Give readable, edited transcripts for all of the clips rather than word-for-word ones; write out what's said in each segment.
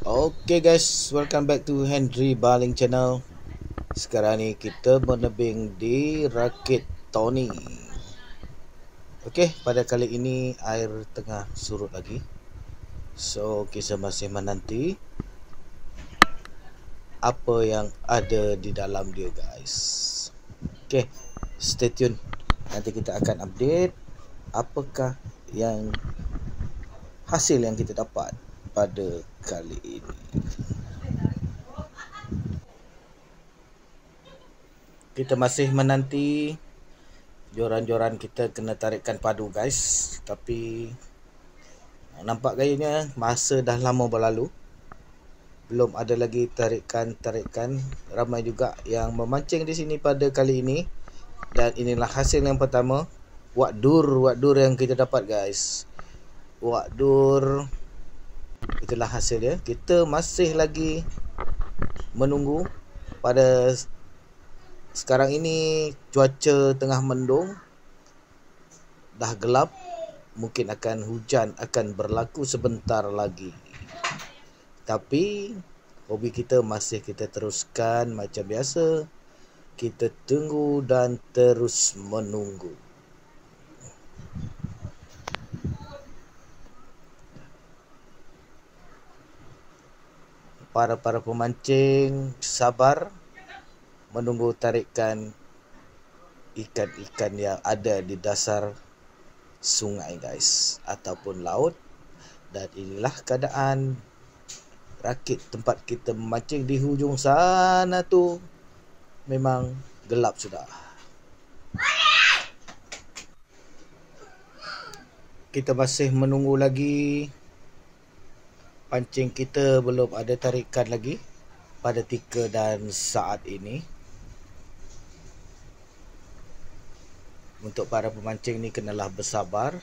Okay guys, welcome back to Henry Baling Channel. Sekarang ni kita menebing di Rakit Tony. Okay, pada kali ini air tengah surut lagi. So, kita masih menanti apa yang ada di dalam dia guys. Okay, stay tune. Nanti kita akan update apakah yang hasil yang kita dapat pada kali ini. Kita masih menanti joran-joran kita kena tarikkan padu guys. Tapi nampak gayanya masa dah lama berlalu, belum ada lagi tarikan. Ramai juga yang memancing di sini pada kali ini. Dan inilah hasil yang pertama. Wakdur yang kita dapat guys. Wakdur, itulah hasil dia. Kita masih lagi menunggu. Pada sekarang ini cuaca tengah mendung, dah gelap, mungkin akan hujan akan berlaku sebentar lagi. Tapi hobi kita masih kita teruskan macam biasa. Kita tunggu dan terus menunggu. Para pemancing sabar menunggu tarikan ikan-ikan yang ada di dasar sungai guys, ataupun laut. Dan inilah keadaan rakit tempat kita memancing di hujung sana tu. Memang gelap sudah. Kita masih menunggu lagi. Pancing kita belum ada tarikan lagi pada tika dan saat ini. Untuk para pemancing ni kenalah bersabar.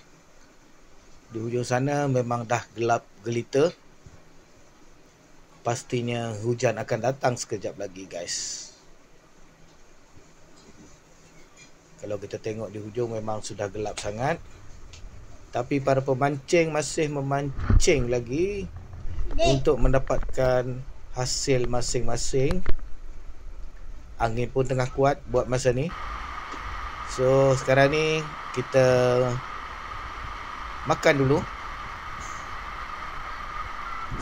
Di hujung sana memang dah gelap gelita. Pastinya hujan akan datang sekejap lagi guys. Kalau kita tengok di hujung memang sudah gelap sangat. Tapi para pemancing masih memancing lagi untuk mendapatkan hasil masing-masing. Angin pun tengah kuat buat masa ni. So sekarang ni kita makan dulu.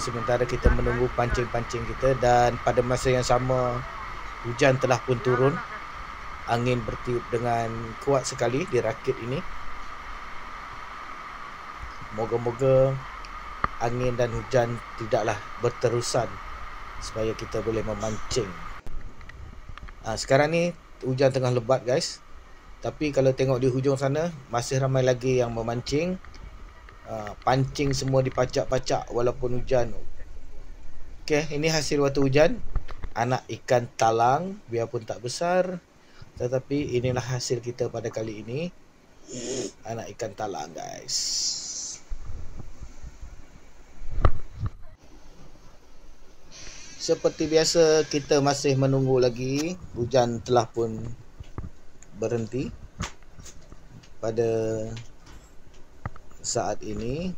Sementara kita menunggu pancing-pancing kita. Dan pada masa yang sama, hujan telah pun turun. Angin bertiup dengan kuat sekali di rakit ini. Moga-moga angin dan hujan tidaklah berterusan supaya kita boleh memancing. Sekarang ni hujan tengah lebat guys. Tapi kalau tengok di hujung sana, masih ramai lagi yang memancing. Pancing semua dipacak-pacak walaupun hujan. Okay, ini hasil waktu hujan. Anak ikan talang, biarpun tak besar, tetapi inilah hasil kita pada kali ini. Anak ikan talang guys. Seperti biasa, kita masih menunggu lagi. Hujan telah pun berhenti pada saat ini.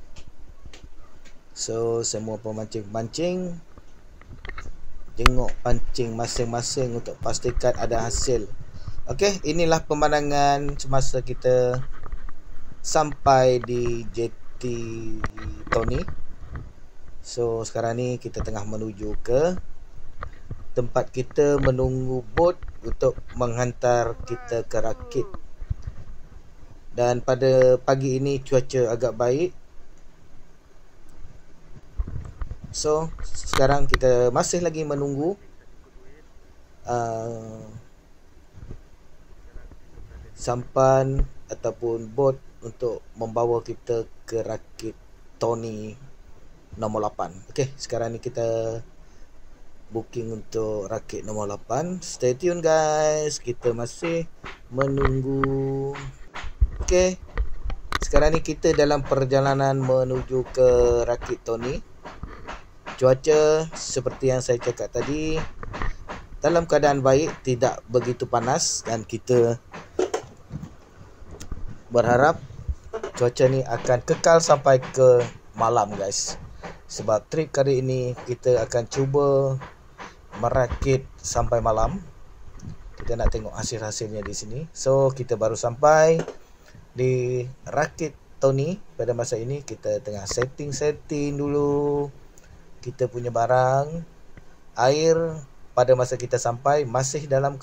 So semua pemancing-pemancing tengok pancing masing-masing untuk pastikan ada hasil. Okey, inilah pemandangan semasa kita sampai di jeti Tony. So sekarang ni kita tengah menuju ke tempat kita menunggu bot untuk menghantar kita ke rakit. Dan pada pagi ini cuaca agak baik. So sekarang kita masih lagi menunggu sampan ataupun bot untuk membawa kita ke rakit Tony nombor 8. Okey, sekarang ni kita booking untuk rakit nombor 8. Stay tune guys, kita masih menunggu. Okey, sekarang ni kita dalam perjalanan menuju ke rakit Tony. Cuaca seperti yang saya cakap tadi, dalam keadaan baik, tidak begitu panas. Dan kita berharap cuaca ni akan kekal sampai ke malam guys. Sebab trip kali ini kita akan cuba merakit sampai malam. Kita nak tengok hasil-hasilnya di sini. So kita baru sampai di rakit Tony. Pada masa ini kita tengah setting dulu kita punya barang. Air pada masa kita sampai masih dalam